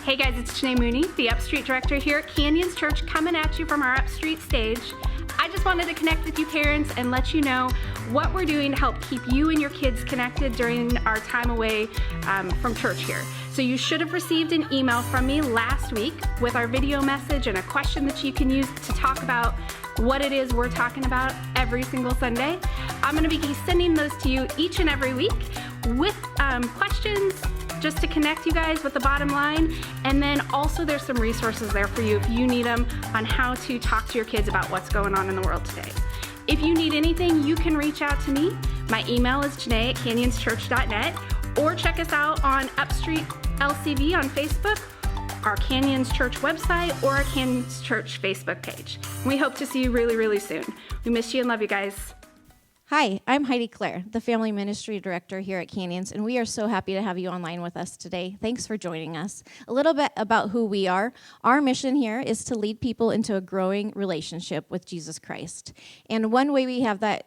Hey guys, it's Janae Mooney, the Upstreet Director here at Canyons Church, coming at you from our Upstreet stage. I just wanted to connect with you parents and let you know what we're doing to help keep you and your kids connected during our time away from church here. So you should have received an email from me last week with our video message and a question that you can use to talk about what it is we're talking about every single Sunday. I'm going to be sending those to you each and every week with questions just to connect you guys with the bottom line. And then also there's some resources there for you if you need them on how to talk to your kids about what's going on in the world today. If you need anything, you can reach out to me. My email is janae@canyonschurch.net, or check us out on Upstreet LCV on Facebook, our Canyons Church website, or our Canyons Church Facebook page. We hope to see you really, really soon. We miss you and love you guys. Hi, I'm Heidi Claire, the Family Ministry Director here at Canyons, and we are so happy to have you online with us today. Thanks for joining us. A little bit about who we are. Our mission here is to lead people into a growing relationship with Jesus Christ. And one way we have that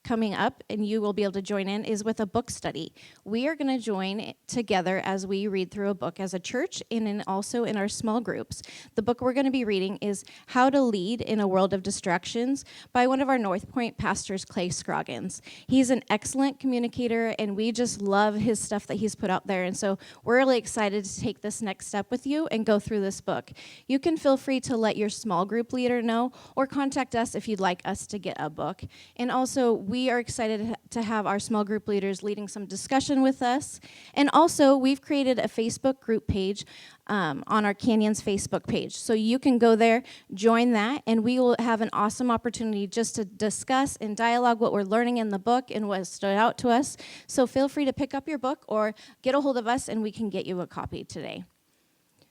coming up, and you will be able to join in, is with a book study. We are going to join together as we read through a book as a church and also in our small groups. The book we're going to be reading is How to Lead in a World of Distractions by one of our North Point pastors, Clay Scroggins. He's an excellent communicator, and we just love his stuff that he's put out there. And so we're really excited to take this next step with you and go through this book. You can feel free to let your small group leader know or contact us if you'd like us to get a book. And also, we are excited to have our small group leaders leading some discussion with us. And also, we've created a Facebook group page on our Canyons Facebook page. So you can go there, join that, and we will have an awesome opportunity just to discuss and dialogue what we're learning in the book and what stood out to us. So feel free to pick up your book or get a hold of us, and we can get you a copy today.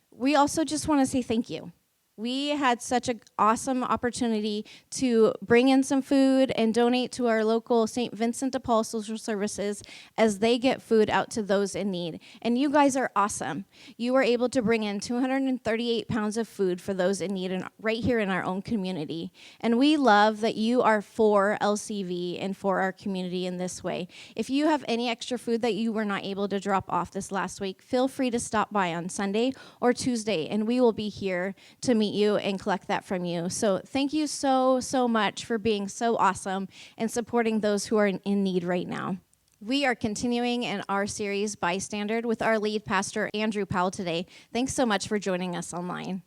We also just want to say thank you. We had such an awesome opportunity to bring in some food and donate to our local St. Vincent de Paul Social Services as they get food out to those in need. And you guys are awesome. You were able to bring in 238 pounds of food for those in need right here in our own community. And we love that you are for LCV and for our community in this way. If you have any extra food that you were not able to drop off this last week, feel free to stop by on Sunday or Tuesday, and we will be here to meet you and collect that from you. So thank you so much for being so awesome and supporting those who are in need right now. We are continuing in our series Bystander with our lead pastor Andrew Powell today. Thanks so much for joining us online.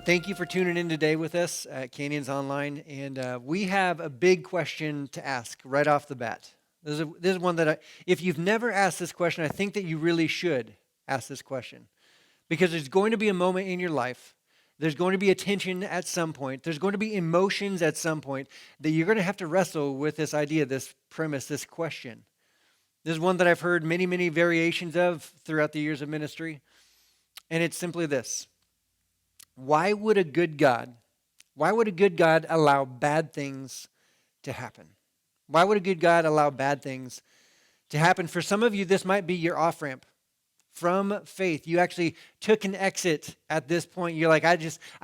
Thank you for tuning in today with us at Canyons Online, and we have a big question to ask right off the bat. This is one that if you've never asked this question, I think that you really should ask this question, because there's going to be a moment in your life, there's going to be a tension at some point, there's going to be emotions at some point that you're going to have to wrestle with this idea, this premise, this question. This is one that I've heard many variations of throughout the years of ministry, and it's simply this. Why would a good God allow bad things to happen? Why would a good God allow bad things to happen? For some of you, this might be your off-ramp from faith. You actually took an exit at this point. You're like, I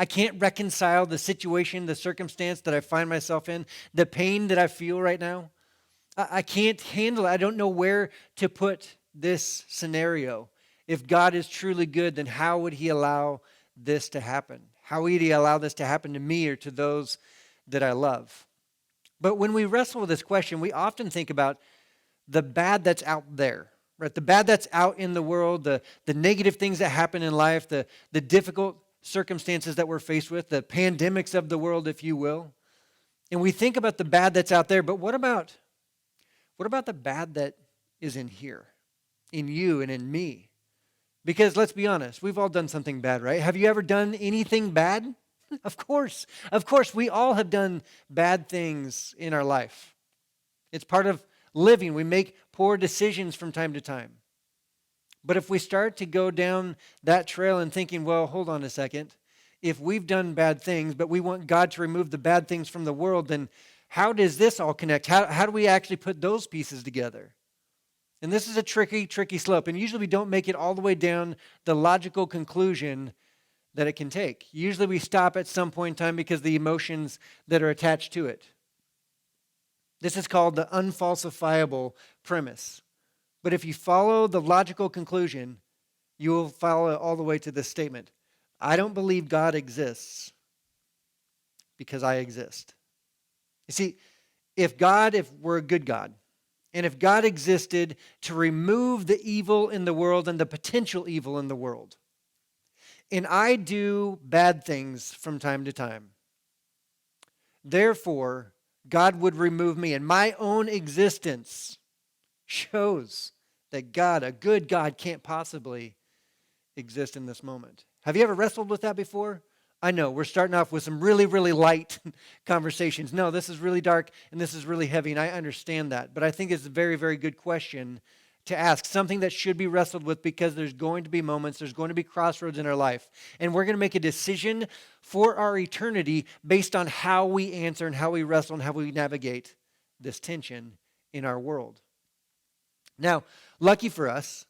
can't reconcile the situation, the circumstance that I find myself in, the pain that I feel right now. I can't handle it. I don't know where to put this scenario. If God is truly good, then how would he allow this to happen? How would he allow this to happen to me or to those that I love? But when we wrestle with this question, we often think about the bad that's out there, right? The bad that's out in the world, the negative things that happen in life, the difficult circumstances that we're faced with, the pandemics of the world, if you will. And we think about the bad that's out there, but what about what about the bad that is in here, in you and in me? Because let's be honest, we've all done something bad, right? Have you ever done anything bad? Of course. Of course, we all have done bad things in our life. It's part of living. We make poor decisions from time to time. But if we start to go down that trail and thinking, well, hold on a second, if we've done bad things, but we want God to remove the bad things from the world, then how does this all connect? How do we actually put those pieces together? And this is a tricky, tricky slope. And usually we don't make it all the way down the logical conclusion that it can take. Usually we stop at some point in time because of the emotions that are attached to it. This is called the unfalsifiable premise. But if you follow the logical conclusion, you will follow all the way to this statement. I don't believe God exists because I exist. You see, if we're a good God, and if God existed to remove the evil in the world and the potential evil in the world, and I do bad things from time to time, therefore, God would remove me. And my own existence shows that God, a good God, can't possibly exist in this moment. Have you ever wrestled with that before? I know, we're starting off with some really, really light conversations. No, this is really dark and this is really heavy, and I understand that. But I think it's a very, very good question to ask, something that should be wrestled with, because there's going to be moments, there's going to be crossroads in our life, and we're going to make a decision for our eternity based on how we answer and how we wrestle and how we navigate this tension in our world. Now, lucky for us,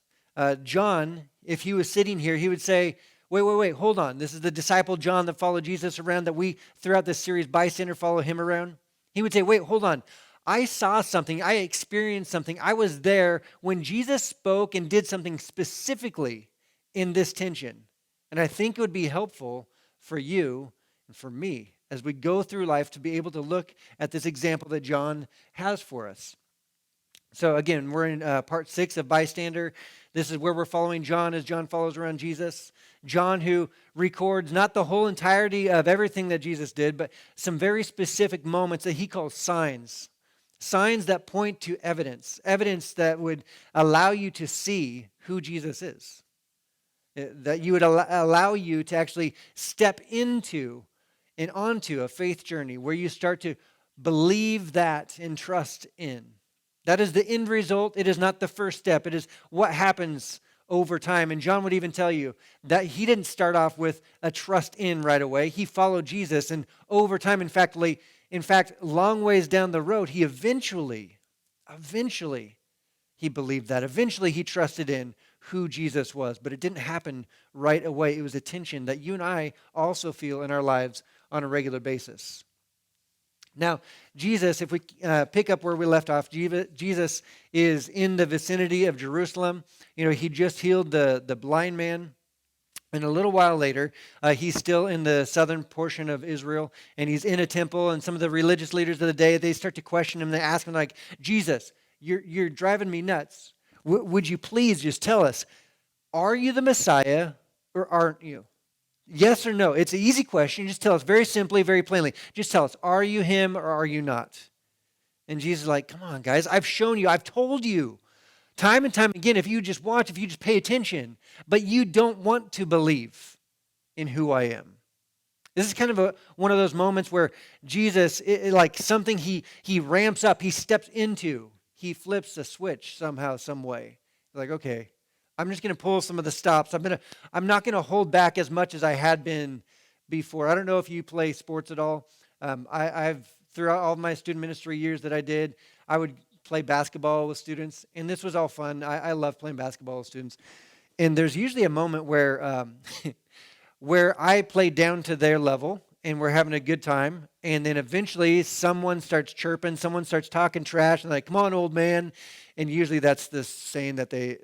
John, if he was sitting here, he would say, wait, hold on. This is the disciple John that followed Jesus around, that we, throughout this series, Bystander, follow him around. He would say, wait, hold on. I saw something. I experienced something. I was there when Jesus spoke and did something specifically in this tension. And I think it would be helpful for you and for me as we go through life to be able to look at this example that John has for us. So again, we're in part 6 of Bystander. This is where we're following John as John follows around Jesus. John, who records not the whole entirety of everything that Jesus did, but some very specific moments that he calls signs. Signs that point to evidence. Evidence that would allow you to see who Jesus is. That you would allow you to actually step into and onto a faith journey where you start to believe that and trust in. That is the end result. It is not the first step. It is what happens over time. And John would even tell you that he didn't start off with a trust in right away. He followed Jesus, and over time, in fact, long ways down the road, he eventually, he believed that. Eventually, he trusted in who Jesus was. But it didn't happen right away. It was a tension that you and I also feel in our lives on a regular basis. Now, Jesus, if we pick up where we left off, Jesus is in the vicinity of Jerusalem. You know, he just healed the blind man. And a little while later, he's still in the southern portion of Israel, and he's in a temple, and some of the religious leaders of the day, they start to question him. They ask him, like, Jesus, you're driving me nuts. Would you please just tell us, are you the Messiah or aren't you? Yes or no? It's an easy question. Just tell us very simply, very plainly. Just tell us, are you him or are you not? And Jesus is like, come on, guys. I've shown you. I've told you time and time again, if you just watch, if you just pay attention, but you don't want to believe in who I am. This is kind of one of those moments where Jesus, like something he ramps up, he steps into, he flips a switch somehow, some way. Like, okay, I'm just going to pull some of the stops. I'm not going to hold back as much as I had been before. I don't know if you play sports at all. I've throughout all my student ministry years that I did, I would play basketball with students, and this was all fun. I love playing basketball with students. And there's usually a moment where where I play down to their level, and we're having a good time, and then eventually someone starts chirping, someone starts talking trash, and like, come on, old man. And usually that's the saying that they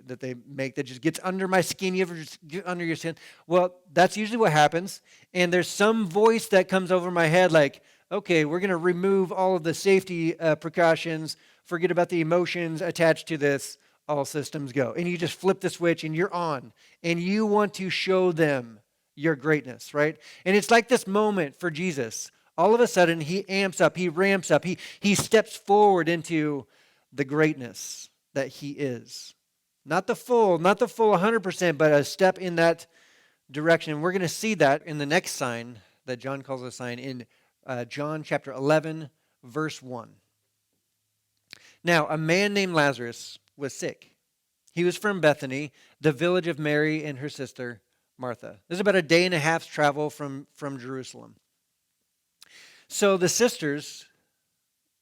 make that just gets under my skin. You ever just get under your skin? Well, that's usually what happens. And there's some voice that comes over my head like, okay, we're going to remove all of the safety precautions, forget about the emotions attached to this, all systems go. And you just flip the switch and you're on. And you want to show them your greatness, right? And it's like this moment for Jesus. All of a sudden, he amps up, he ramps up, he steps forward into the greatness that he is. Not the full 100%, but a step in that direction. And we're going to see that in the next sign that John calls a sign in John chapter 11, verse 1. Now, a man named Lazarus was sick. He was from Bethany, the village of Mary and her sister Martha. This is about a day and a half's travel from Jerusalem. So the sisters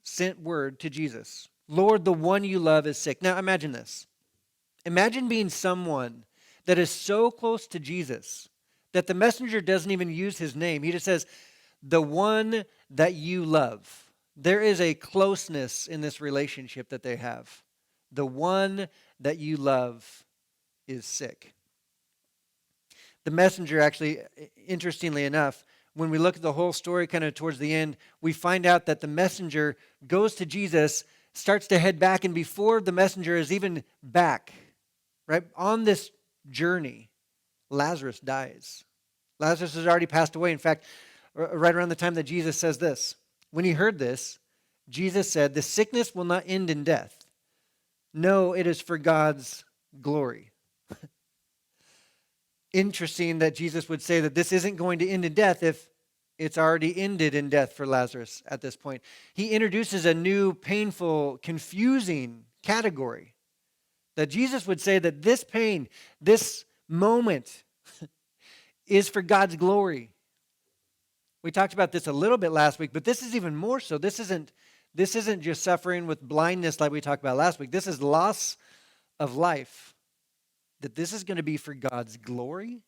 sent word to Jesus, Lord, the one you love is sick. Now imagine this. Imagine being someone that is so close to Jesus that the messenger doesn't even use his name. He just says, the one that you love. There is a closeness in this relationship that they have. The one that you love is sick. The messenger actually, interestingly enough, when we look at the whole story kind of towards the end, we find out that the messenger goes to Jesus, starts to head back, and before the messenger is even back, right, on this journey, Lazarus dies. Lazarus has already passed away. In fact, right around the time that Jesus says this, when he heard this, Jesus said, the sickness will not end in death. No, it is for God's glory. Interesting that Jesus would say that this isn't going to end in death if it's already ended in death for Lazarus at this point. He introduces a new, painful, confusing category. That Jesus would say that this pain, this moment, is for God's glory. We talked about this a little bit last week, but this is even more so. This isn't just suffering with blindness like we talked about last week. This is loss of life. That this is going to be for God's glory.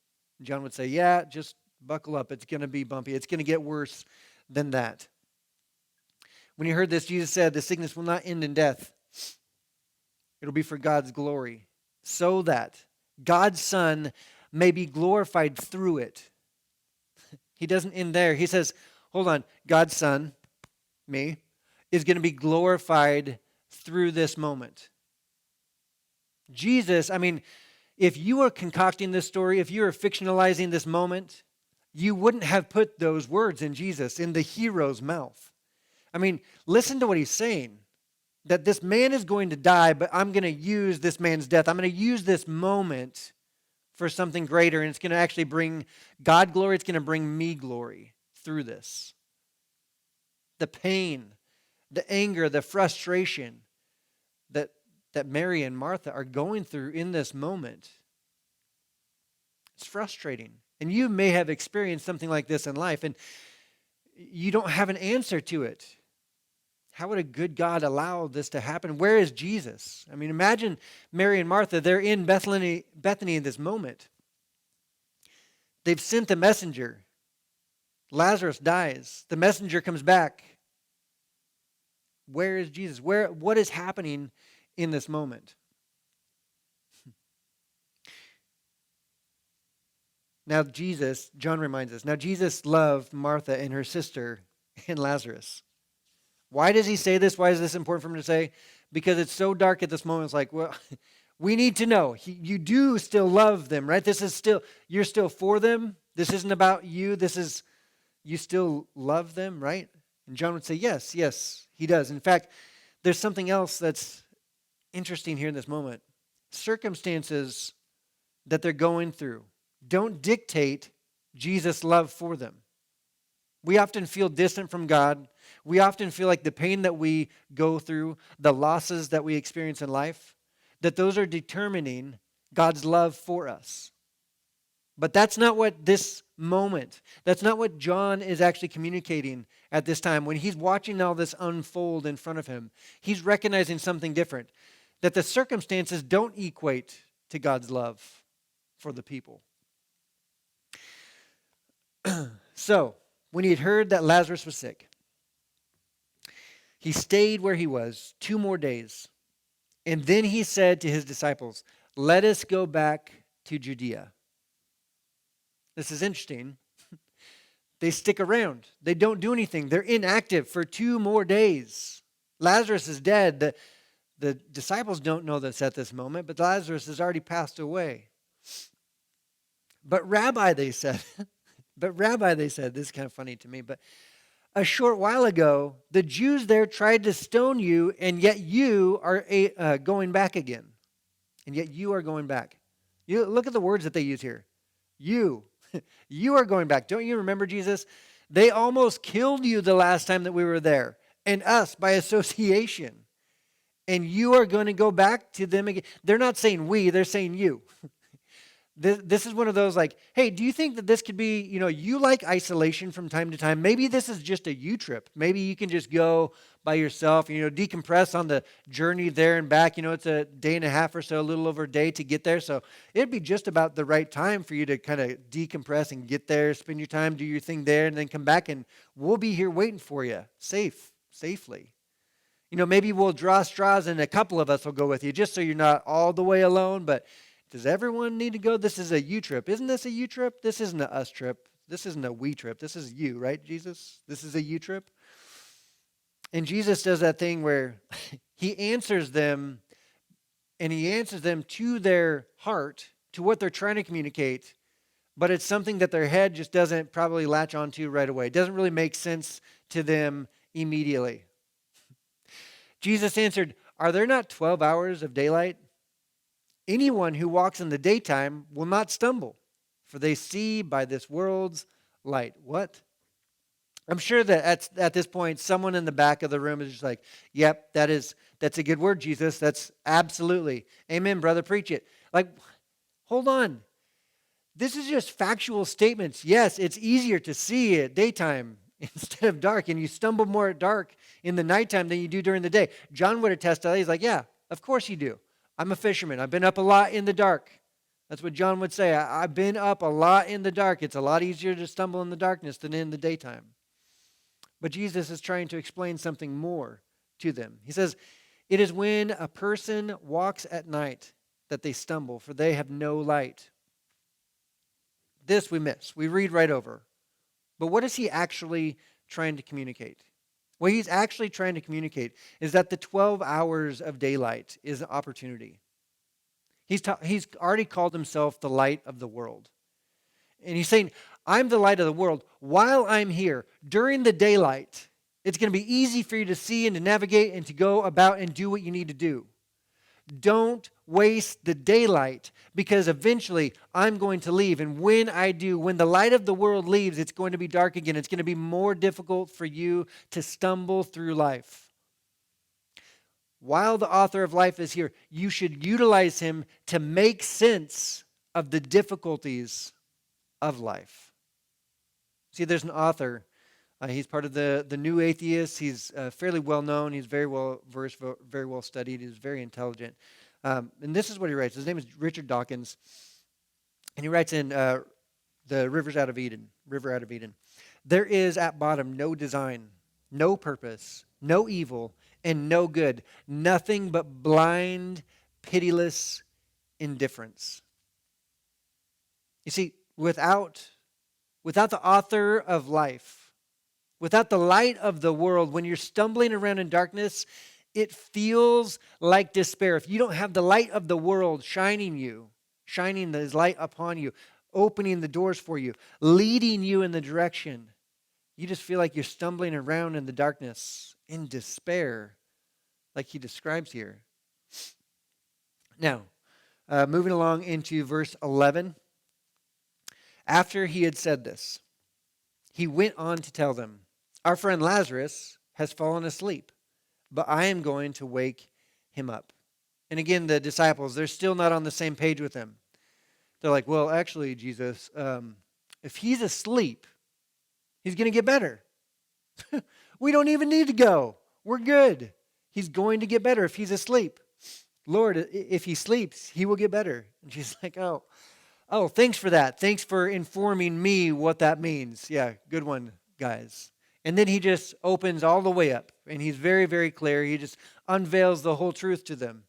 John would say, yeah, just buckle up. It's going to be bumpy. It's going to get worse than that. When he heard this, Jesus said, the sickness will not end in death. It'll be for God's glory, so that God's Son may be glorified through it. He doesn't end there. He says, hold on, God's Son, me, is going to be glorified through this moment. Jesus, if you were concocting this story, if you were fictionalizing this moment, you wouldn't have put those words in Jesus, in the hero's mouth. Listen to what he's saying. That this man is going to die, but I'm going to use this man's death. I'm going to use this moment for something greater, and it's going to actually bring God glory. It's going to bring me glory through this. The pain, the anger, the frustration that Mary and Martha are going through in this moment. It's frustrating. And you may have experienced something like this in life, and you don't have an answer to it. How would a good God allow this to happen? Where is Jesus? Imagine Mary and Martha. They're in Bethany in this moment. They've sent the messenger. Lazarus dies. The messenger comes back. Where is Jesus? What is happening in this moment? Now John reminds us, Jesus loved Martha and her sister and Lazarus. Why does he say this? Why is this important for him to say? Because it's so dark at this moment. It's like, well, we need to know. You do still love them, right? You're still for them. This isn't about you. You still love them, right? And John would say, yes, he does. In fact, there's something else that's interesting here in this moment. Circumstances that they're going through don't dictate Jesus' love for them. We often feel distant from God. We often feel like the pain that we go through, the losses that we experience in life, that those are determining God's love for us. But that's not what this moment, that's not what John is actually communicating at this time. When he's watching all this unfold in front of him, he's recognizing something different, that the circumstances don't equate to God's love for the people. So, when he had heard that Lazarus was sick, he stayed where he was 2 more days. And then he said to his disciples, let us go back to Judea. This is interesting. They stick around. They don't do anything. They're inactive for 2 more days. Lazarus is dead. The disciples don't know this at this moment, but Lazarus has already passed away. But Rabbi, they said, this is kind of funny to me, but a short while ago, the Jews there tried to stone you, and yet you are going back again. And yet you are going back. You look at the words that they use here. You. You are going back. Don't you remember, Jesus? They almost killed you the last time that we were there, and us by association. And you are going to go back to them again. They're not saying we, they're saying you. This is one of those like, hey, do you think that this could be, you like isolation from time to time? Maybe this is just a you trip. Maybe you can just go by yourself, decompress on the journey there and back. It's a day and a half or so, a little over a day to get there. So it'd be just about the right time for you to kind of decompress and get there, spend your time, do your thing there, and then come back, and we'll be here waiting for you safely. Maybe we'll draw straws and a couple of us will go with you just so you're not all the way alone, but does everyone need to go? This is a you trip. Isn't this a you trip? This isn't a us trip. This isn't a we trip. This is you, right, Jesus? This is a you trip. And Jesus does that thing where he answers them, and he answers them to their heart, to what they're trying to communicate, but it's something that their head just doesn't probably latch onto right away. It doesn't really make sense to them immediately. Jesus answered, "Are there not 12 hours of daylight? Anyone who walks in the daytime will not stumble, for they see by this world's light." What? I'm sure that at this point, someone in the back of the room is just like, yep, that's a good word, Jesus. That's absolutely. Amen, brother, preach it. Like, hold on. This is just factual statements. Yes, it's easier to see at daytime instead of dark, and you stumble more at dark in the nighttime than you do during the day. John would attest to that. He's like, yeah, of course you do. I'm a fisherman. I've been up a lot in the dark. That's what John would say. I've been up a lot in the dark. It's a lot easier to stumble in the darkness than in the daytime. But Jesus is trying to explain something more to them. He says, it is when a person walks at night that they stumble, for they have no light. This we miss. We read right over. But what is he actually trying to communicate? What he's actually trying to communicate is that the 12 hours of daylight is an opportunity. He's already called himself the light of the world. And he's saying, I'm the light of the world. While I'm here, during the daylight, it's going to be easy for you to see and to navigate and to go about and do what you need to do. Don't waste the daylight, because eventually I'm going to leave. And when I do, when the light of the world leaves, it's going to be dark again. It's going to be more difficult for you to stumble through life. While the author of life is here, you should utilize him to make sense of the difficulties of life. See, there's an author. He's part of the New Atheists. He's fairly well known. He's very well versed, very well studied. He's very intelligent. And this is what he writes. His name is Richard Dawkins. And he writes in the River Out of Eden. There is at bottom no design, no purpose, no evil, and no good. Nothing but blind, pitiless indifference. You see, without the author of life, without the light of the world, when you're stumbling around in darkness, it feels like despair. If you don't have the light of the world shining his light upon you, opening the doors for you, leading you in the direction, you just feel like you're stumbling around in the darkness in despair, like he describes here. Now, moving along into verse 11. After he had said this, he went on to tell them, our friend Lazarus has fallen asleep, but I am going to wake him up. And again, the disciples, they're still not on the same page with him. They're like, well, actually, Jesus, if he's asleep, he's going to get better. We don't even need to go. We're good. He's going to get better if he's asleep. Lord, if he sleeps, he will get better. And she's like, oh, thanks for that. Thanks for informing me what that means. Yeah, good one, guys. And then he just opens all the way up, and he's very, very clear. He just unveils the whole truth to them.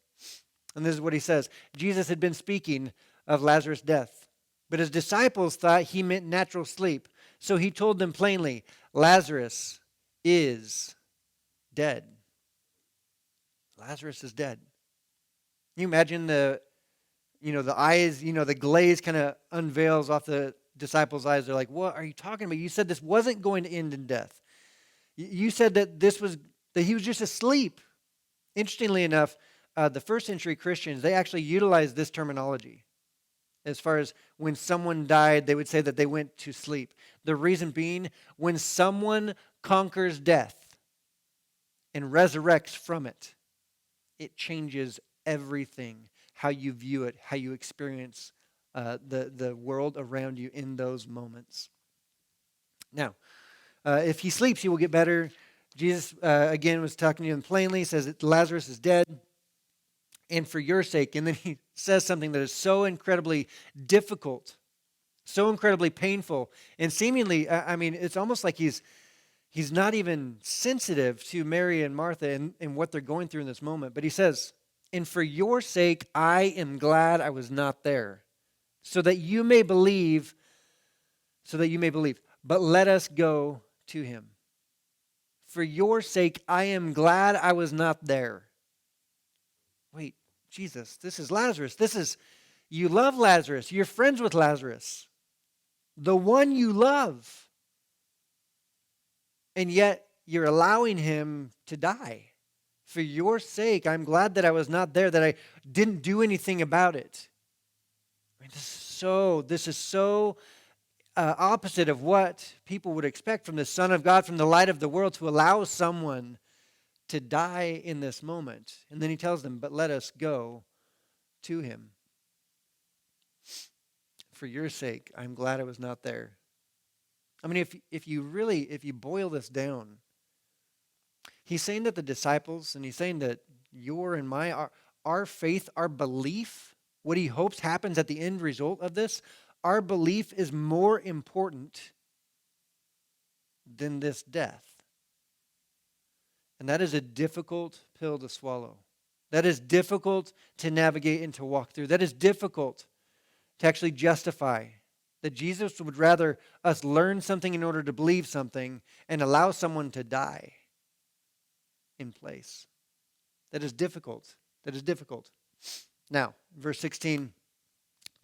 And this is what he says. Jesus had been speaking of Lazarus' death, but his disciples thought he meant natural sleep. So he told them plainly, Lazarus is dead. Lazarus is dead. Can you imagine the eyes, the glaze kind of unveils off the disciples' eyes. They're like, what are you talking about? You said this wasn't going to end in death. You said that he was just asleep. Interestingly enough, the first century Christians, they actually utilized this terminology. As far as when someone died, they would say that they went to sleep. The reason being, when someone conquers death and resurrects from it, it changes everything, how you view it, how you experience the world around you in those moments. Now, if he sleeps, he will get better. Jesus, again, was talking to him plainly, says that Lazarus is dead, and for your sake. And then he says something that is so incredibly difficult, so incredibly painful, and seemingly, it's almost like he's not even sensitive to Mary and Martha and what they're going through in this moment. But he says, and for your sake, I am glad I was not there, so that you may believe, but let us go to him. For your sake, I am glad I was not there. Wait, Jesus, this is Lazarus. You love Lazarus. You're friends with Lazarus, the one you love. And yet you're allowing him to die. For your sake, I'm glad that I was not there, that I didn't do anything about it. This is so opposite of what people would expect from the Son of God, from the light of the world, to allow someone to die in this moment. And then he tells them, but let us go to him. For your sake, I'm glad I was not there. If you boil this down, he's saying that the disciples, and he's saying that your and our faith, our belief, what he hopes happens at the end result of this, our belief is more important than this death. And that is a difficult pill to swallow. That is difficult to navigate and to walk through. That is difficult to actually justify. That Jesus would rather us learn something in order to believe something and allow someone to die in place. That is difficult. That is difficult. Now, verse 16,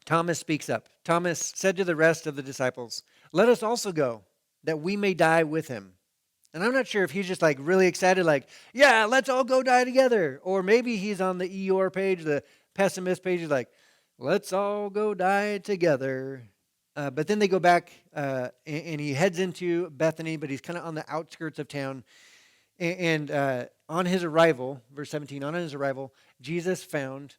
Thomas speaks up. Thomas said to the rest of the disciples, let us also go, that we may die with him. And I'm not sure if he's just really excited, yeah, let's all go die together. Or maybe he's on the Eeyore page, the pessimist page, he's like, let's all go die together. But then they go back and he heads into Bethany, but he's kind of on the outskirts of town. And on his arrival, verse 17, on his arrival, Jesus found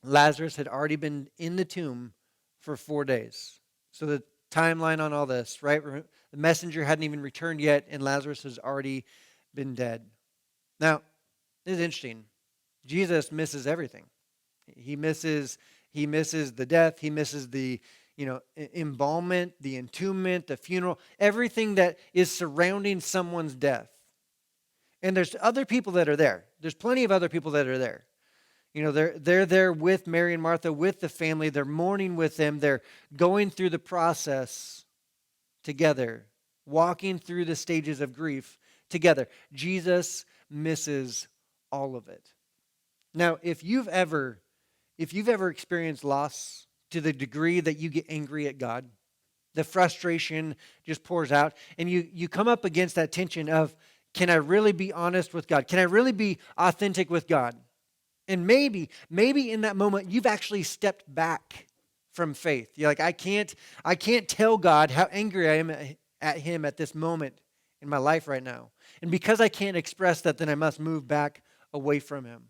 Lazarus had already been in the tomb for 4 days. So the timeline on all this, right? The messenger hadn't even returned yet, and Lazarus has already been dead. Now, this is interesting. Jesus misses everything. He misses the death. He misses the embalmment, the entombment, the funeral, everything that is surrounding someone's death. And there's other people that are there. There's plenty of other people that are there. They're there with Mary and Martha, with the family. They're mourning with them. They're going through the process together, walking through the stages of grief together. Jesus misses all of it. Now, if you've ever experienced loss to the degree that you get angry at God, the frustration just pours out, and you come up against that tension of, can I really be honest with God? Can I really be authentic with God? And maybe in that moment, you've actually stepped back from faith. You're like, I can't tell God how angry I am at him at this moment in my life right now. And because I can't express that, then I must move back away from him.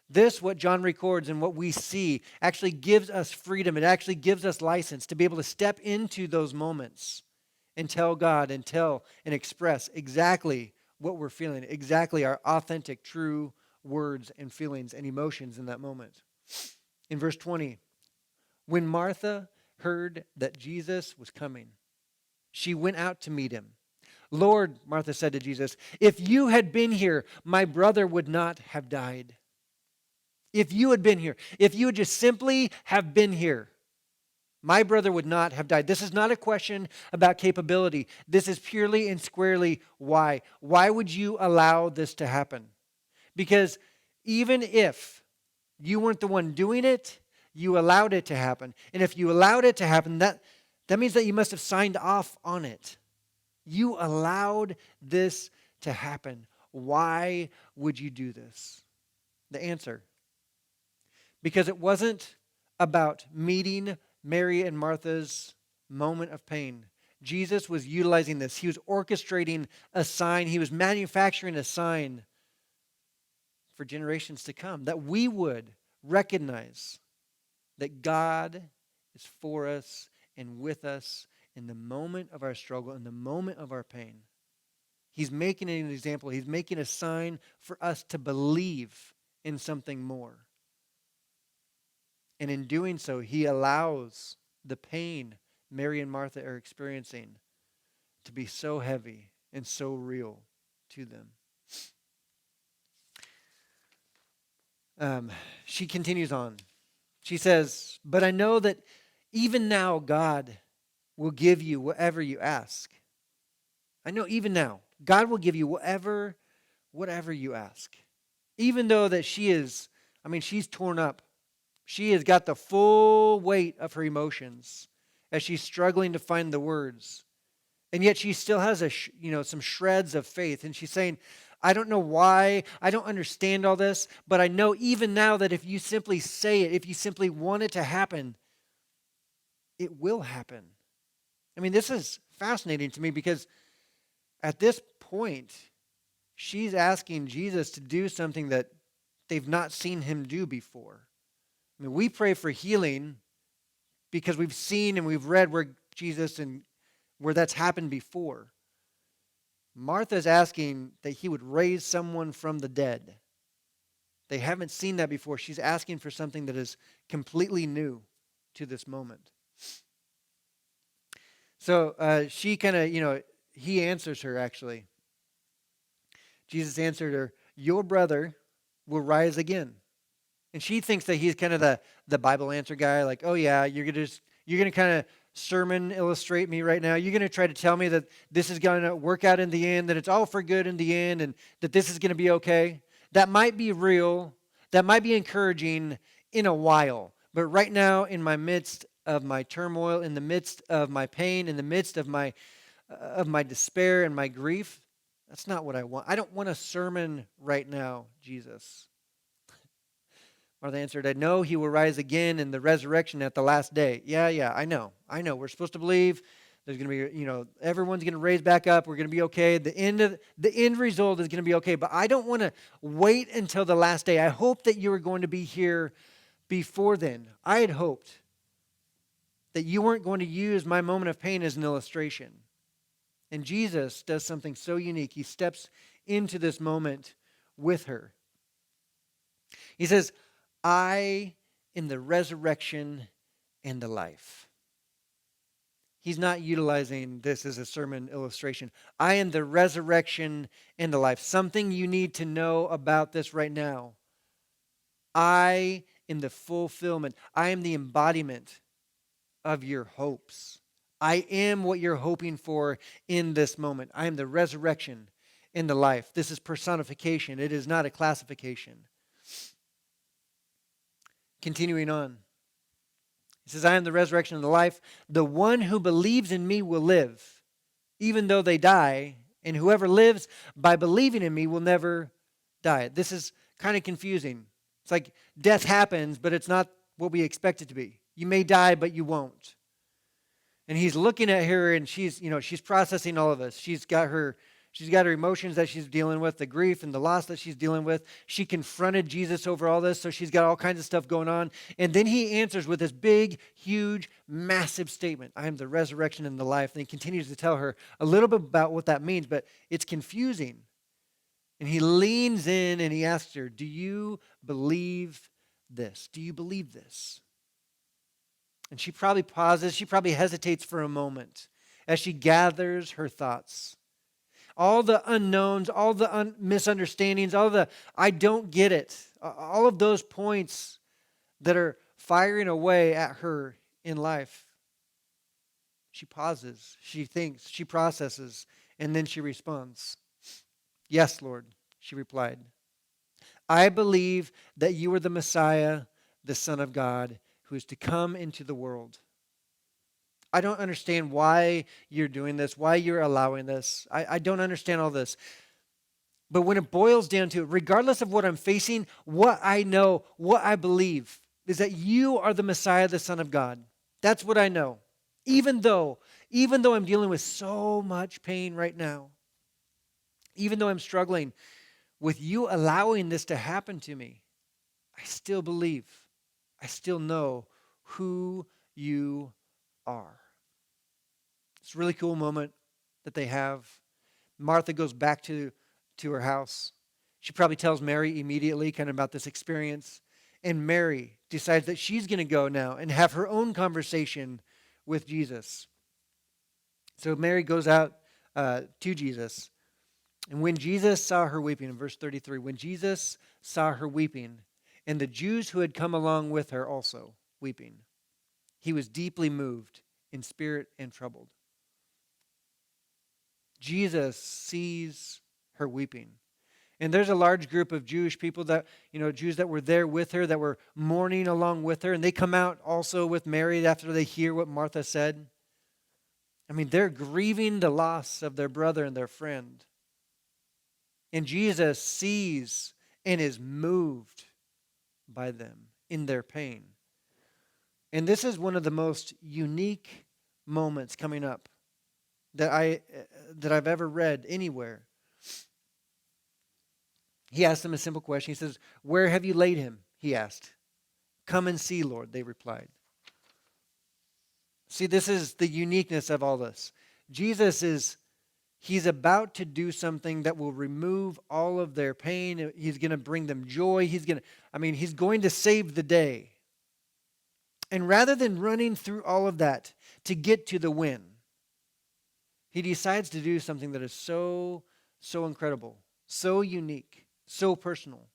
This, what John records and what we see, actually gives us freedom. It actually gives us license to be able to step into those moments and tell God and tell and express exactly what we're feeling, exactly our authentic, true words and feelings and emotions in that moment. In verse 20, when Martha heard that Jesus was coming, she went out to meet him. Lord, Martha said to Jesus, if you had been here, my brother would not have died. If you had been here, if you would just simply have been here, my brother would not have died. This is not a question about capability. This is purely and squarely why. Why would you allow this to happen? Because even if you weren't the one doing it, you allowed it to happen. And if you allowed it to happen, that means that you must have signed off on it. You allowed this to happen. Why would you do this? The answer, because it wasn't about meeting Mary and Martha's moment of pain. Jesus was utilizing this. He was orchestrating a sign. He was manufacturing a sign for generations to come, that we would recognize that God is for us and with us in the moment of our struggle, in the moment of our pain. He's making an example. He's making a sign for us to believe in something more. And in doing so, he allows the pain Mary and Martha are experiencing to be so heavy and so real to them. She continues on. She says, "But I know that even now God will give you whatever you ask." I know even now, God will give you whatever you ask. Even though that she's torn up. She has got the full weight of her emotions as she's struggling to find the words. And yet she still has some shreds of faith. And she's saying, I don't know why, I don't understand all this, but I know even now that if you simply say it, if you simply want it to happen, it will happen. I mean, this is fascinating to me because at this point, she's asking Jesus to do something that they've not seen him do before. I mean, we pray for healing because we've seen and we've read where Jesus and where that's happened before. Martha's asking that he would raise someone from the dead. They haven't seen that before. She's asking for something that is completely new to this moment. So she kind of, he answers her actually. Jesus answered her, "Your brother will rise again." And she thinks that he's kind of the Bible answer guy, like, oh yeah, you're gonna kind of sermon illustrate me right now. You're gonna try to tell me that this is gonna work out in the end, that it's all for good in the end, and that this is gonna be okay. That might be real, that might be encouraging in a while. But right now, in my midst of my turmoil, in the midst of my pain, in the midst of my despair and my grief, that's not what I want. I don't want a sermon right now, Jesus. Martha answered, "I know he will rise again in the resurrection at the last day." Yeah, I know. We're supposed to believe there's going to be, everyone's going to raise back up. We're going to be okay. The end result is going to be okay. But I don't want to wait until the last day. I hope that you are going to be here before then. I had hoped that you weren't going to use my moment of pain as an illustration. And Jesus does something so unique. He steps into this moment with her. He says, "I am the resurrection and the life." He's not utilizing this as a sermon illustration. I am the resurrection and the life. Something you need to know about this right now. I am the fulfillment. I am the embodiment of your hopes. I am what you're hoping for in this moment. I am the resurrection and the life. This is personification. It is not a classification. Continuing on. He says, "I am the resurrection and the life. The one who believes in me will live, even though they die. And whoever lives by believing in me will never die." This is kind of confusing. It's like death happens, but it's not what we expect it to be. You may die, but you won't. And he's looking at her, and she's processing all of this. She's got her emotions that she's dealing with, the grief and the loss that she's dealing with. She confronted Jesus over all this, so she's got all kinds of stuff going on. And then he answers with this big, huge, massive statement. "I am the resurrection and the life." And he continues to tell her a little bit about what that means, but it's confusing. And he leans in and he asks her, "Do you believe this? Do you believe this?" And she probably pauses. She probably hesitates for a moment as she gathers her thoughts. All the unknowns, all the misunderstandings, all the "I don't get it," all of those points that are firing away at her in life. She pauses, she thinks, she processes, and then she responds. "Yes, Lord," she replied. "I believe that you are the Messiah, the Son of God, who is to come into the world." I don't understand why you're doing this, why you're allowing this. I don't understand all this. But when it boils down to it, regardless of what I'm facing, what I know, what I believe is that you are the Messiah, the Son of God. That's what I know. Even though I'm dealing with so much pain right now, even though I'm struggling with you allowing this to happen to me, I still believe, I still know who you are. It's a really cool moment that they have. Martha goes back to her house. She probably tells Mary immediately kind of about this experience. And Mary decides that she's going to go now and have her own conversation with Jesus. So Mary goes out to Jesus. And when Jesus saw her weeping, in verse 33, when Jesus saw her weeping, and the Jews who had come along with her also weeping, he was deeply moved in spirit and troubled. Jesus sees her weeping. And there's a large group of Jewish people that, Jews that were there with her, that were mourning along with her. And they come out also with Mary after they hear what Martha said. I mean, they're grieving the loss of their brother and their friend. And Jesus sees and is moved by them in their pain. And this is one of the most unique moments coming up that I've ever read anywhere. He asked them a simple question. He says, "Where have you laid him?" he asked. "Come and see, Lord," they replied. See, this is the uniqueness of all this. He's about to do something that will remove all of their pain. He's going to bring them joy. He's going to save the day. And rather than running through all of that to get to the win, he decides to do something that is so incredible, so unique, so personal.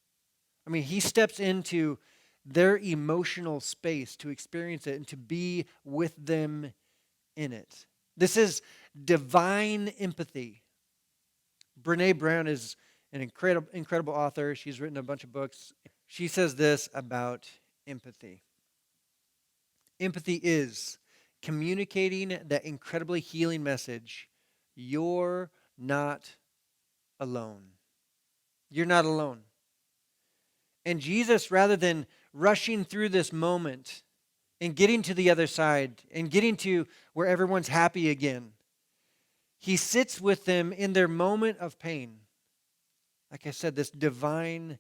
I mean, he steps into their emotional space to experience it and to be with them in it. This is divine empathy. Brene Brown is an incredible author. She's written a bunch of books. She says this about empathy. Empathy is communicating that incredibly healing message: you're not alone. You're not alone. And Jesus, rather than rushing through this moment and getting to the other side and getting to where everyone's happy again, he sits with them in their moment of pain. Like I said, this divine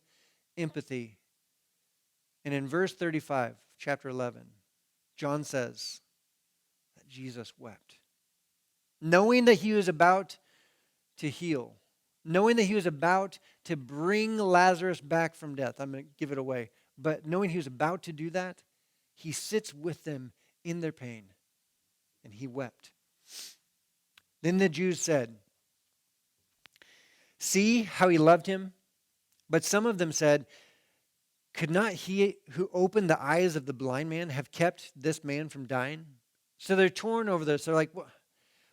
empathy. And in verse 35, chapter 11, John says that Jesus wept, knowing that he was about to heal, knowing that he was about to bring Lazarus back from death. I'm going to give it away. But knowing he was about to do that, he sits with them in their pain, and he wept. Then the Jews said, "See how he loved him?" But some of them said, "Could not he who opened the eyes of the blind man have kept this man from dying?" So they're torn over this. They're like,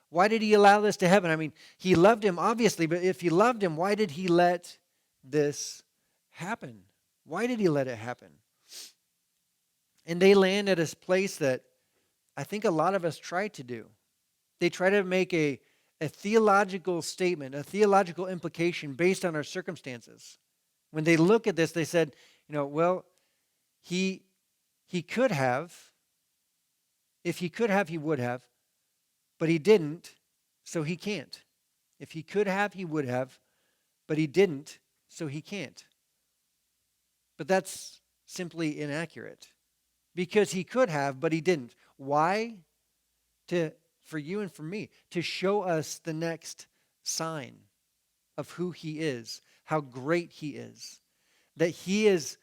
why did he allow this to happen? I mean, he loved him, obviously, but if he loved him, why did he let this happen? Why did he let it happen? And they land at a place that I think a lot of us try to do. They try to make a theological statement, a theological implication based on our circumstances. When they look at this, they said, he could have. If he could have, he would have. But he didn't, so he can't. If he could have, he would have. But he didn't, so he can't. But that's simply inaccurate. Because he could have, but he didn't. Why? For you and for me, to show us the next sign of who he is, how great he is, that he is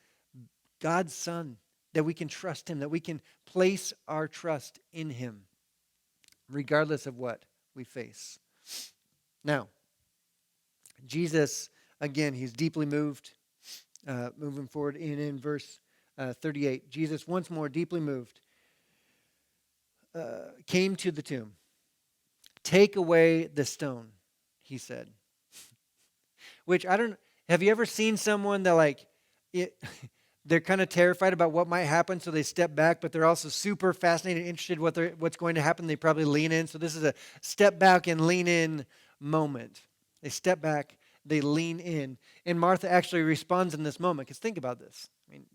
God's Son, that we can trust him, that we can place our trust in him, regardless of what we face. Now, Jesus, again, he's deeply moved. Moving forward in verse 38, Jesus, once more deeply moved, came to the tomb. "Take away the stone," he said. Which have you ever seen someone that They're kind of terrified about what might happen, so they step back, but they're also super fascinated and interested what's going to happen. They probably lean in. So this is a step back and lean in moment. They step back, they lean in. And Martha actually responds in this moment, because think about this. I mean,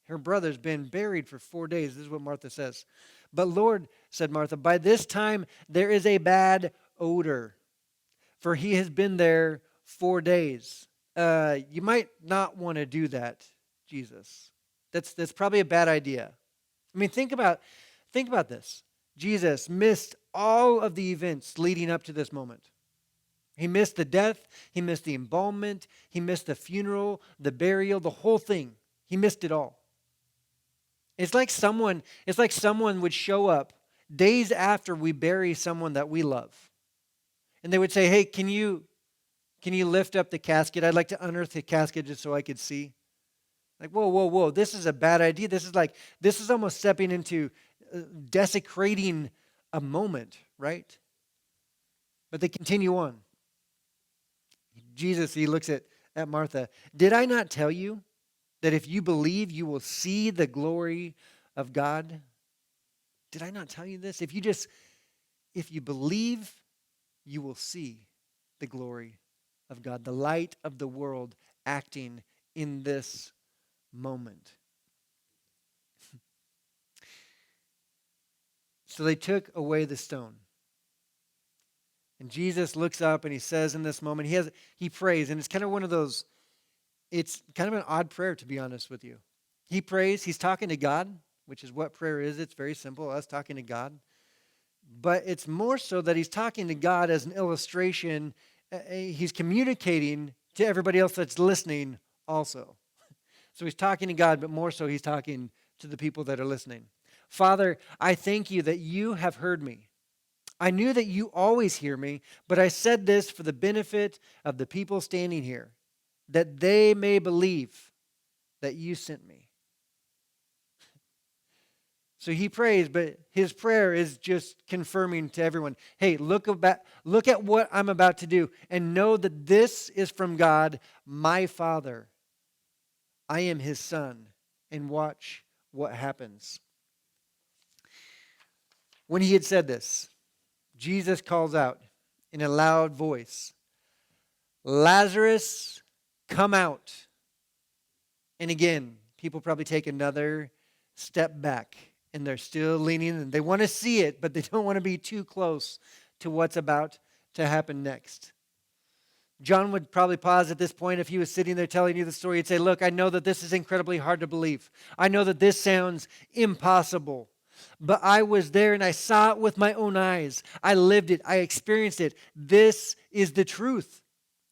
her brother's been buried for 4 days. This is what Martha says. But Lord, said Martha, by this time there is a bad odor, for he has been there 4 days. You might not want to do that, Jesus. That's probably a bad idea. I mean, think about this. Jesus missed all of the events leading up to this moment. He missed the death, he missed the embalmment, he missed the funeral, the burial, the whole thing. He missed it all. It's like someone would show up days after we bury someone that we love. And they would say, "Hey, can you lift up the casket? I'd like to unearth the casket just so I could see." Like, whoa. This is a bad idea. This is almost stepping into desecrating a moment, right? But they continue on. Jesus, he looks at Martha. Did I not tell you that if you believe, you will see the glory of God? Did I not tell you this? If you believe, you will see the glory of God, the light of the world acting in this moment. So they took away the stone. And Jesus looks up and he says in this moment, he prays, and it's kind of one of those, it's kind of an odd prayer, to be honest with you. He prays, he's talking to God, which is what prayer is. It's very simple, us talking to God. But it's more so that he's talking to God as an illustration. He's communicating to everybody else that's listening also. So he's talking to God, but more so he's talking to the people that are listening. Father, I thank you that you have heard me. I knew that you always hear me, but I said this for the benefit of the people standing here, that they may believe that you sent me. So he prays, but his prayer is just confirming to everyone, hey, look at what I'm about to do and know that this is from God, my Father. I am his son, and watch what happens. When he had said this, Jesus calls out in a loud voice, Lazarus, come out. And again, people probably take another step back, and they're still leaning, and they want to see it, but they don't want to be too close to what's about to happen next. John would probably pause at this point if he was sitting there telling you the story. He'd say, look, I know that this is incredibly hard to believe. I know that this sounds impossible. But I was there and I saw it with my own eyes. I lived it. I experienced it. This is the truth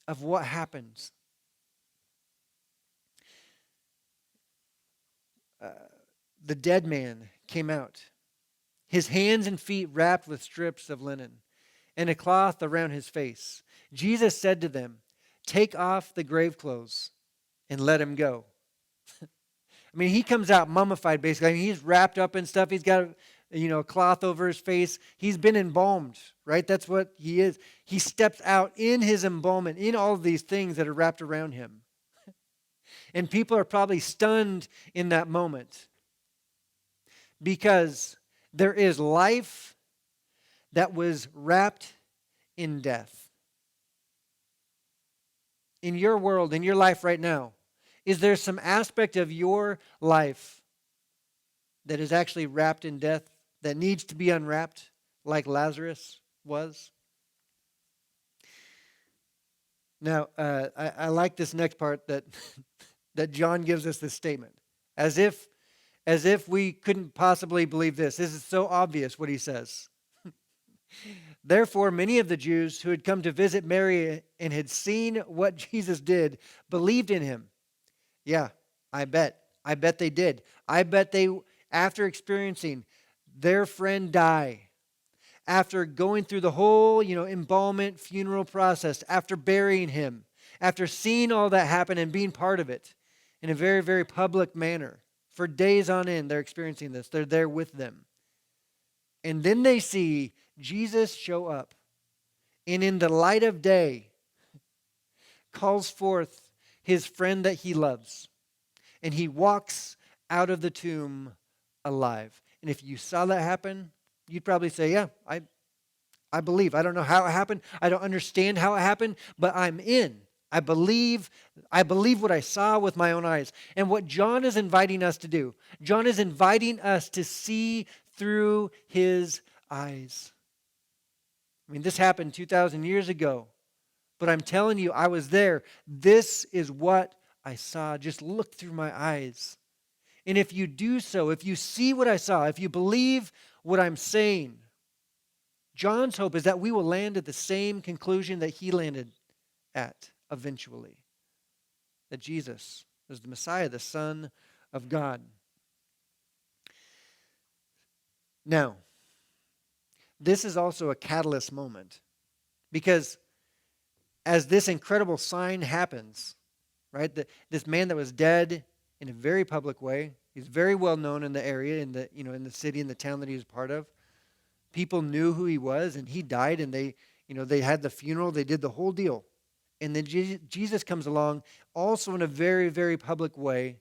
of what happens. The dead man came out, his hands and feet wrapped with strips of linen and a cloth around his face. Jesus said to them, take off the grave clothes and let him go. I mean, he comes out mummified, basically. I mean, he's wrapped up in stuff. He's got, a cloth over his face. He's been embalmed, right? That's what he is. He steps out in his embalmment, in all of these things that are wrapped around him. And people are probably stunned in that moment because there is life that was wrapped in death. In your world, in your life right now, is there some aspect of your life that is actually wrapped in death that needs to be unwrapped like Lazarus was? Now, I like this next part that that John gives us this statement. As if we couldn't possibly believe this. This is so obvious what he says. Therefore, many of the Jews who had come to visit Mary and had seen what Jesus did believed in him. Yeah, I bet they did. I bet they, after experiencing their friend die, after going through the whole, embalmment, funeral process, after burying him, after seeing all that happen and being part of it in a very, very public manner, for days on end, they're experiencing this. They're there with them. And then they see Jesus show up, and in the light of day, calls forth his friend that he loves and he walks out of the tomb alive. And if you saw that happen, you'd probably say, yeah, I believe. I don't know how it happened. I don't understand how it happened, but I'm in. I believe what I saw with my own eyes. And what John is inviting us to do, John is inviting us to see through his eyes. I mean, this happened 2,000 years ago, but I'm telling you, I was there. This is what I saw. Just look through my eyes. And if you do so, if you see what I saw, if you believe what I'm saying, John's hope is that we will land at the same conclusion that he landed at eventually. That Jesus was the Messiah, the Son of God. Now, this is also a catalyst moment, because as this incredible sign happens, right, this man that was dead in a very public way, he's very well known in the area, in the city, in the town that he was part of. People knew who he was, and he died, and they had the funeral, they did the whole deal. And then Jesus comes along, also in a very, very public way,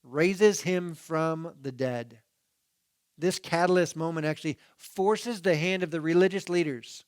raises him from the dead. This catalyst moment actually forces the hand of the religious leaders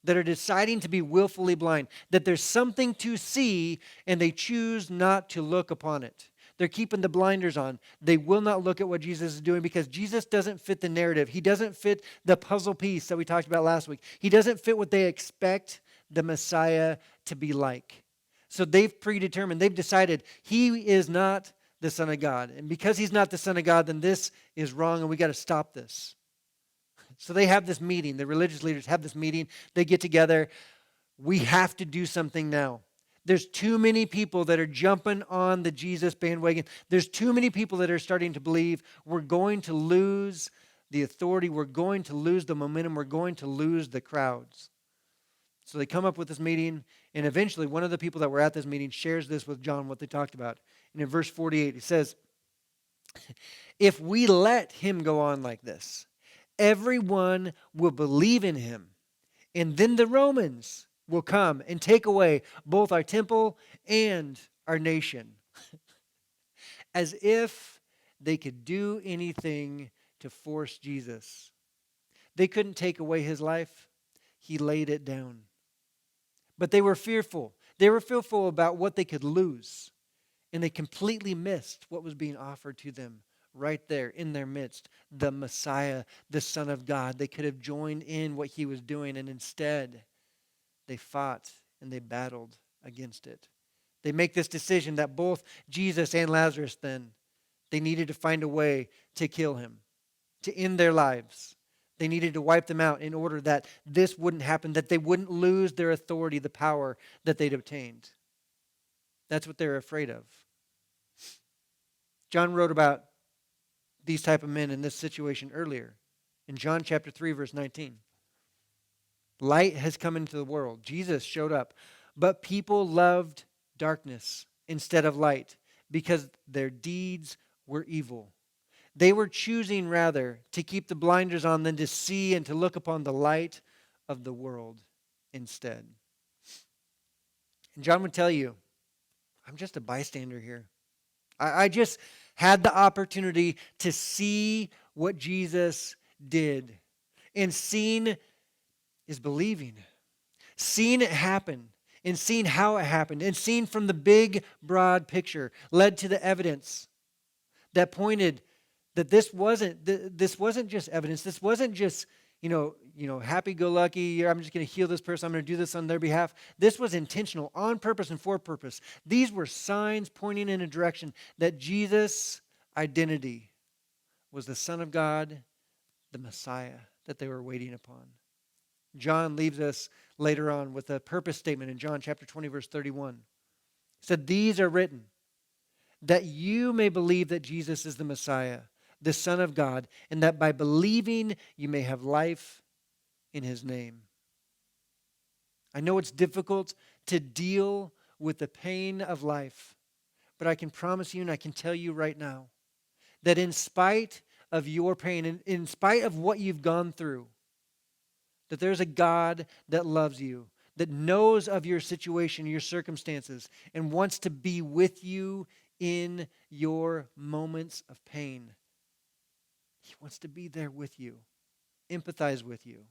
that are deciding to be willfully blind, that there's something to see, and they choose not to look upon it. They're keeping the blinders on. They will not look at what Jesus is doing because Jesus doesn't fit the narrative. He doesn't fit the puzzle piece that we talked about last week. He doesn't fit what they expect the Messiah to be like. So they've predetermined, they've decided he is not the Son of God. And because he's not the Son of God, then this is wrong and we got to stop this. So they have this meeting. The religious leaders have this meeting. They get together. We have to do something now. There's too many people that are jumping on the Jesus bandwagon. There's too many people that are starting to believe we're going to lose the authority. We're going to lose the momentum. We're going to lose the crowds. So they come up with this meeting, and eventually one of the people that were at this meeting shares this with John, what they talked about. And in verse 48, it says, if we let him go on like this, everyone will believe in him, and then the Romans will come and take away both our temple and our nation. As if they could do anything to force Jesus. They couldn't take away his life. He laid it down. But they were fearful. They were fearful about what they could lose. And they completely missed what was being offered to them right there in their midst. The Messiah, the Son of God. They could have joined in what he was doing, and instead they fought and they battled against it. They make this decision that both Jesus and Lazarus then, they needed to find a way to kill him, to end their lives. They needed to wipe them out in order that this wouldn't happen, that they wouldn't lose their authority, the power that they'd obtained. That's what they're afraid of. John wrote about these type of men in this situation earlier in John chapter 3, verse 19. Light has come into the world. Jesus showed up. But people loved darkness instead of light because their deeds were evil. They were choosing rather to keep the blinders on than to see and to look upon the light of the world instead. And John would tell you, I'm just a bystander here. I just had the opportunity to see what Jesus did. And seeing is believing. Seeing it happen and seeing how it happened and seeing from the big, broad picture led to the evidence that pointed that this wasn't just evidence. This wasn't just, happy-go-lucky, I'm just going to heal this person, I'm going to do this on their behalf. This was intentional, on purpose and for purpose. These were signs pointing in a direction that Jesus' identity was the Son of God, the Messiah that they were waiting upon. John leaves us later on with a purpose statement in John chapter 20, verse 31. He said, these are written that you may believe that Jesus is the Messiah, the Son of God, and that by believing you may have life in his name. I know it's difficult to deal with the pain of life, but I can promise you and I can tell you right now that in spite of your pain, and in spite of what you've gone through, that there's a God that loves you, that knows of your situation, your circumstances, and wants to be with you in your moments of pain. He wants to be there with you, empathize with you.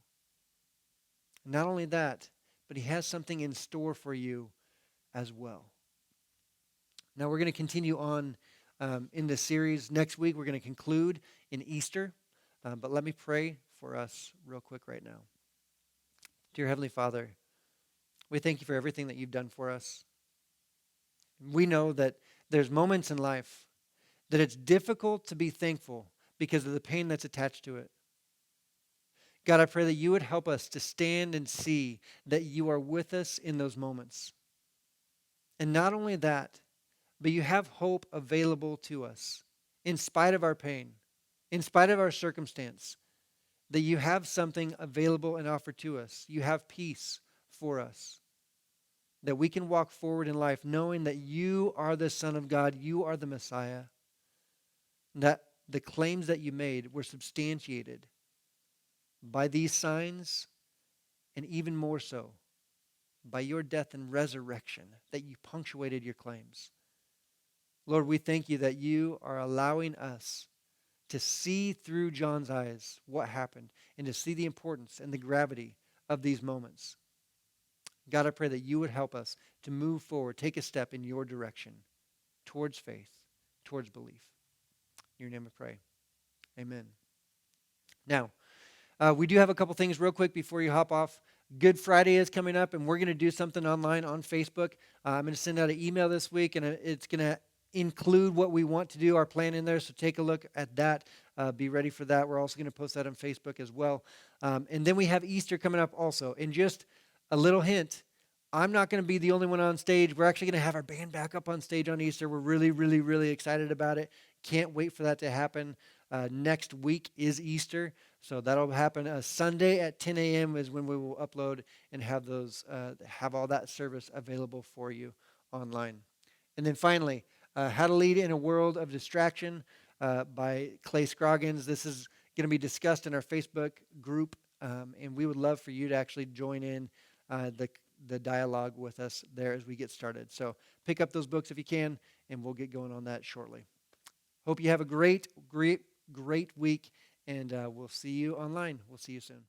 Not only that, but he has something in store for you as well. Now we're going to continue on in this series. Next week we're going to conclude in Easter. But let me pray for us real quick right now. Dear Heavenly Father, we thank you for everything that you've done for us. We know that there's moments in life that it's difficult to be thankful because of the pain that's attached to it. God, I pray that you would help us to stand and see that you are with us in those moments. And not only that, but you have hope available to us in spite of our pain, in spite of our circumstance, that you have something available and offered to us. You have peace for us, that we can walk forward in life knowing that you are the Son of God, you are the Messiah, that the claims that you made were substantiated by these signs, and even more so, by your death and resurrection, that you punctuated your claims. Lord, we thank you that you are allowing us to see through John's eyes what happened and to see the importance and the gravity of these moments. God, I pray that you would help us to move forward, take a step in your direction towards faith, towards belief. In your name I pray. Amen. Now, we do have a couple things real quick before you hop off. Good Friday is coming up, and we're going to do something online on Facebook. I'm going to send out an email this week, and it's going to include what we want to do, our plan in there, so take a look at that. Be ready for that. We're also going to post that on Facebook as well. And then we have Easter coming up also. And just a little hint, I'm not going to be the only one on stage. We're actually going to have our band back up on stage on Easter. We're really, really, really excited about it. Can't wait for that to happen. Next week is Easter, so that'll happen Sunday at 10 a.m. is when we will upload and have all that service available for you online. And then finally, How to Lead in a World of Distraction by Clay Scroggins. This is going to be discussed in our Facebook group, and we would love for you to actually join in the dialogue with us there as we get started. So pick up those books if you can, and we'll get going on that shortly. Hope you have a great week, and we'll see you online. We'll see you soon.